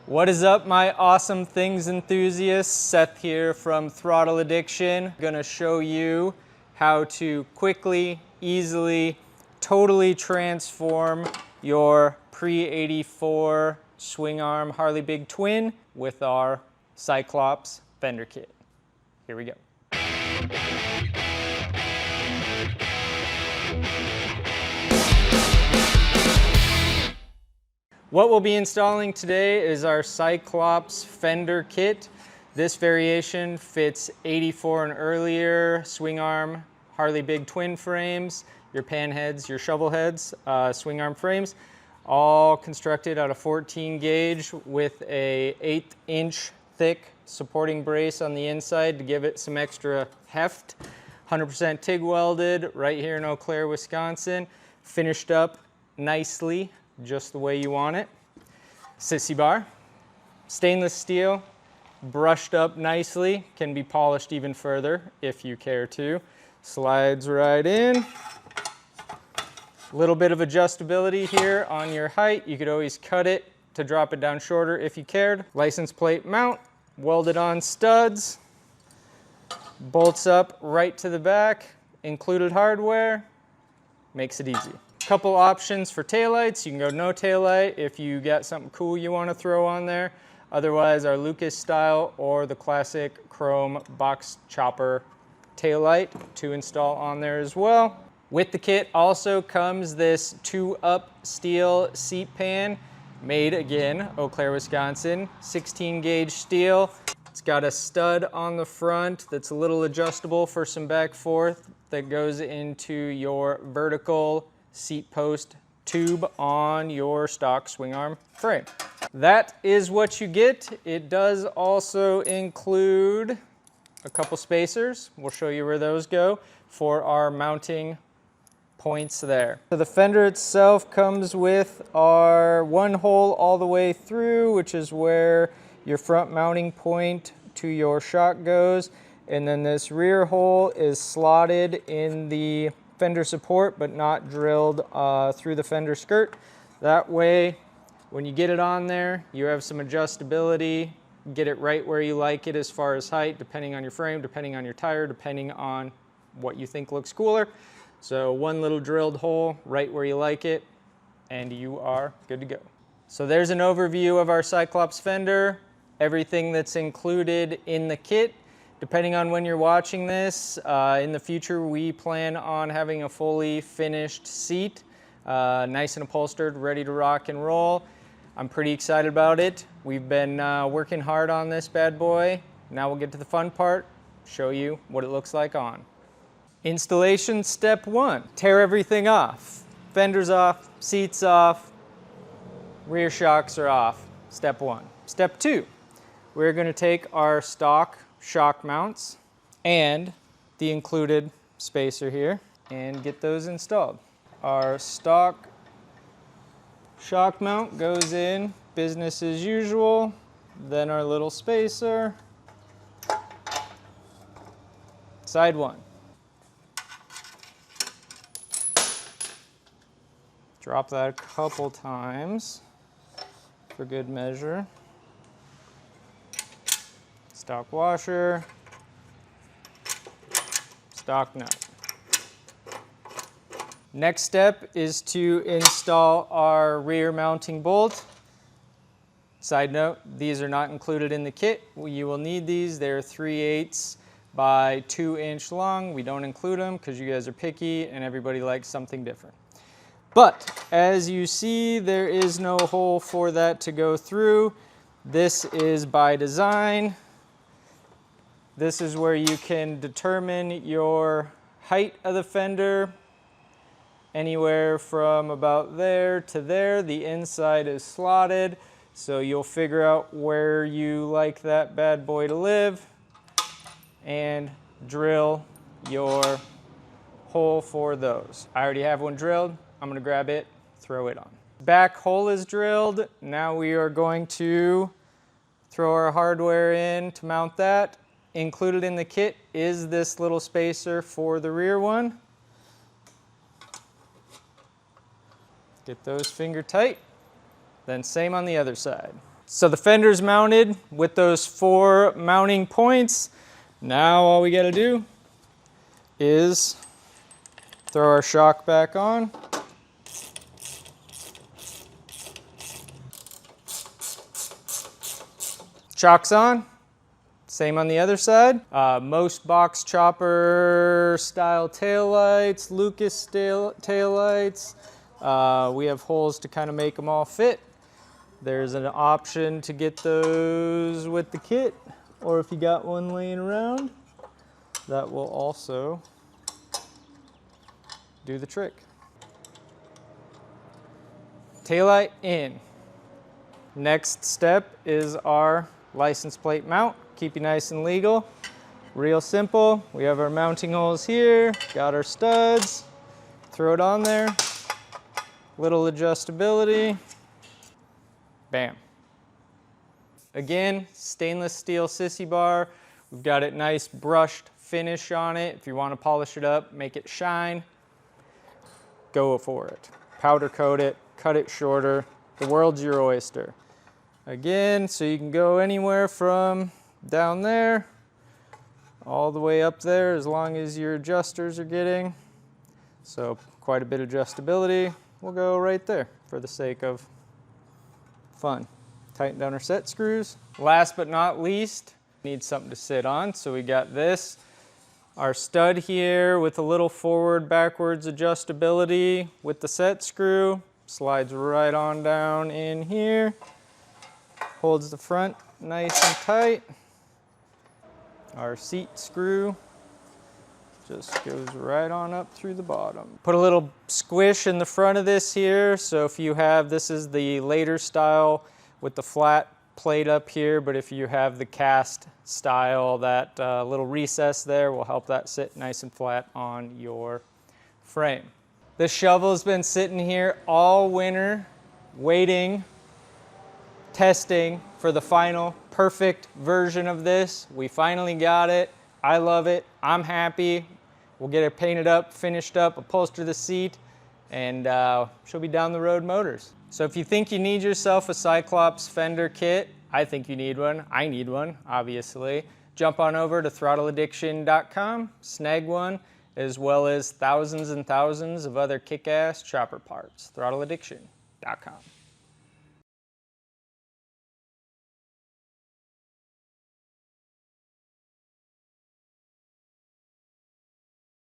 What is up, my awesome things enthusiasts? Seth here from Throttle Addiction. Gonna show you how to quickly, easily, totally transform your pre-84 Swingarm Harley Big Twin with our Cyclops Fender kit. Here we go. What we'll be installing today is our Cyclops Fender kit. This variation fits 84 and earlier Swingarm Harley Big Twin frames, your panheads, your shovelheads, Swingarm frames, all constructed out of 14 gauge with a 1/8" thick supporting brace on the inside to give it some extra heft. 100% TIG welded right here in Eau Claire, Wisconsin. Finished up nicely, just the way you want it. Sissy bar, stainless steel, brushed up nicely, can be polished even further if you care to. Slides right in. Little bit of adjustability here on your height. You could always cut it to drop it down shorter if you cared. License plate mount, welded on studs, bolts up right to the back, included hardware, makes it easy. Couple options for taillights. You can go no taillight if you got something cool you want to throw on there. Otherwise, our Lucas style or the classic chrome box chopper taillight to install on there as well. With the kit also comes this 2-up steel seat pan, made again, Eau Claire, Wisconsin. 16 gauge steel. It's got a stud on the front that's a little adjustable for some back forth that goes into your vertical seat post tube on your stock Swingarm frame. That is what you get. It does also include a couple spacers. We'll show you where those go for our mounting points there. So the fender itself comes with our one hole all the way through, which is where your front mounting point to your shock goes. And then this rear hole is slotted in the fender support, but not drilled through the fender skirt. That way, when you get it on there, you have some adjustability, get it right where you like it as far as height, depending on your frame, depending on your tire, depending on what you think looks cooler. So one little drilled hole right where you like it, and you are good to go. So there's an overview of our Cyclops Fender, everything that's included in the kit. Depending on when you're watching this, in the future we plan on having a fully finished seat, nice and upholstered, ready to rock and roll. I'm pretty excited about it. We've been working hard on this bad boy. Now we'll get to the fun part, show you what it looks like on. Installation step 1, tear everything off. Fenders off, seats off, rear shocks are off, step 1. Step 2, we're gonna take our stock shock mounts and the included spacer here and get those installed. Our stock shock mount goes in business as usual, then our little spacer. Side 1. Drop that a couple times for good measure. Stock washer, stock nut. Next step is to install our rear mounting bolt. Side note, these are not included in the kit. You will need these. They're 3/8 by 2" long. We don't include them because you guys are picky and everybody likes something different. But as you see, there is no hole for that to go through. This is by design. This is where you can determine your height of the fender, anywhere from about there to there. The inside is slotted, so you'll figure out where you like that bad boy to live and drill your hole for those. I already have one drilled. I'm gonna grab it, throw it on. Back hole is drilled. Now we are going to throw our hardware in to mount that. Included in the kit is this little spacer for the rear one. Get those finger tight. Then same on the other side. So the fender's mounted with those 4 mounting points. Now all we gotta do is throw our shock back on. Shock's on. Same on the other side. Most box chopper style taillights, Lucas taillights, we have holes to kind of make them all fit. There's an option to get those with the kit, or if you got one laying around, that will also do the trick. Taillight in. Next step is our license plate mount. Keep you nice and legal. Real simple. We have our mounting holes here, got our studs, throw it on there, little adjustability, bam. Again, stainless steel sissy bar. We've got it nice brushed finish on it. If you want to polish it up, make it shine, go for it. Powder coat it, cut it shorter. The world's your oyster. Again, so you can go anywhere from down there all the way up there as long as your adjusters are getting. So quite a bit of adjustability. We'll go right there for the sake of fun. Tighten down our set screws. Last but not least, need something to sit on. So we got this, our stud here with a little forward backwards adjustability with the set screw. Slides right on down in here. Holds the front nice and tight. Our seat screw just goes right on up through the bottom. Put a little squish in the front of this here. So if you have, this is the later style with the flat plate up here, but if you have the cast style, that little recess there will help that sit nice and flat on your frame. This shovel has been sitting here all winter, waiting, testing for the final perfect version of this. We finally got it. I love it. I'm happy. We'll get it painted up, finished up, upholster the seat, and she'll be down the road motors. So if you think you need yourself a Cyclops Fender kit, I think you need one. I need one, obviously. Jump on over to throttleaddiction.com, snag one, as well as thousands and thousands of other kick-ass chopper parts. Throttleaddiction.com.